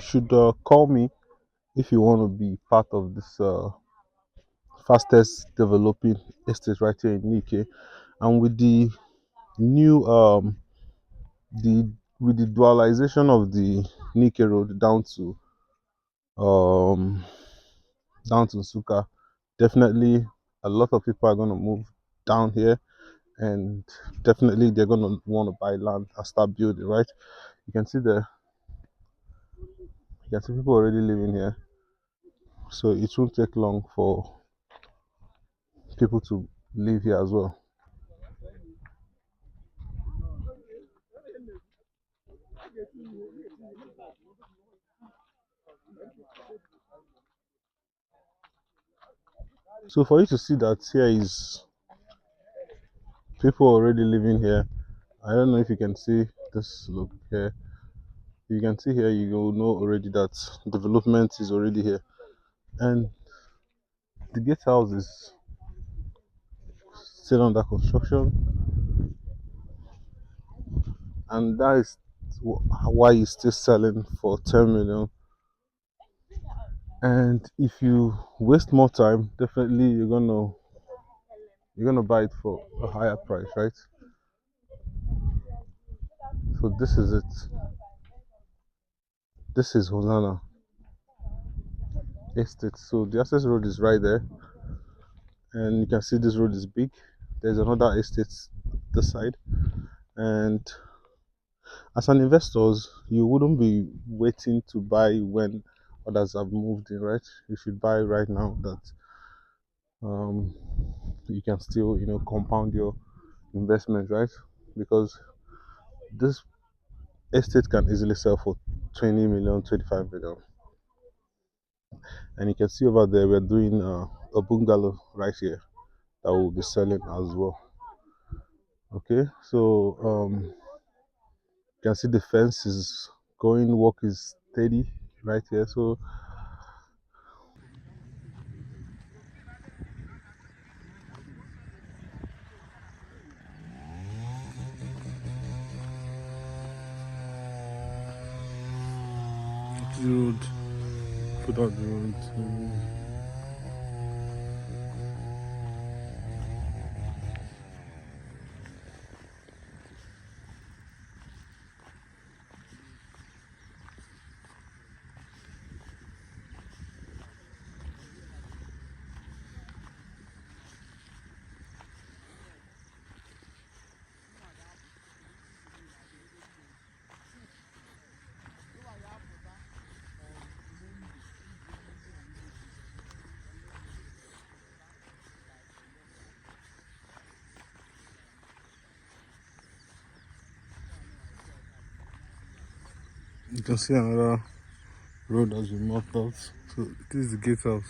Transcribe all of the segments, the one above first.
should call me if you want to be part of this fastest developing estate right here in Nike. And with the new the with the dualization of the Nike road um down to Suka, definitely a lot of people are gonna move down here, and definitely they're gonna want to buy land and start building. Right? You can see people already living here, so it won't take long for people to live here as well. So for you to see that here is people already living here. I don't know if you can see this. Look here. You can see here, you will know already that development is already here. And the gatehouse is still under construction, and that is why it's still selling for 10 million. And if you waste more time, definitely you're gonna buy it for a higher price, right? So this is it. This is Hosanna Estate. So the access road is right there, and you can see this road is big. There's another estate this side, and as an investors, you wouldn't be waiting to buy when others have moved in, right? You should buy right now that um, you can still, compound your investment, right? Because this estate can easily sell for 20 million, 25 million. And you can see over there, we're doing a bungalow right here that will be selling as well. Okay, so you can see the fence is going, work is steady right here. So the road, put out the road. You can see another road has been marked out. So this is the gatehouse.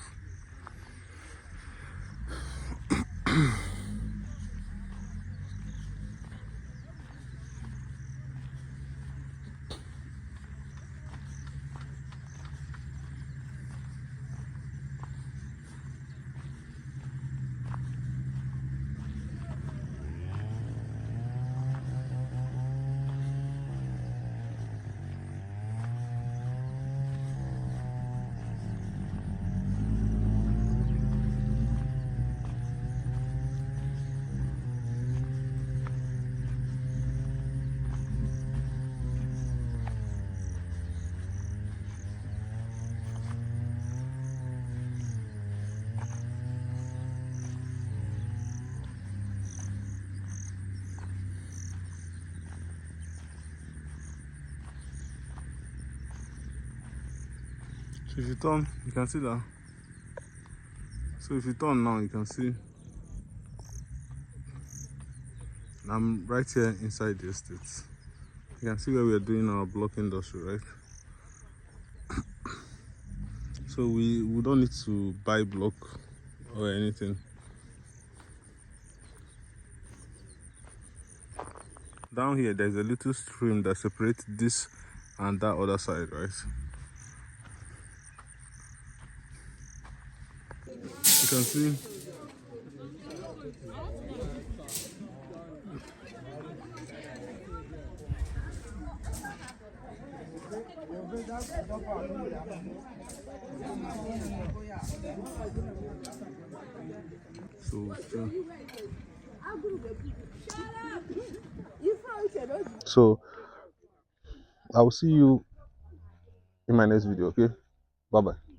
So if you turn, you can see that. So if you turn now, you can see I'm right here inside the estate. You can see where we are doing our block industry, right? So we don't need to buy block or anything. Down here, there's a little stream that separates this and that other side, right? You can see So I will see you in my next video. Okay, bye bye.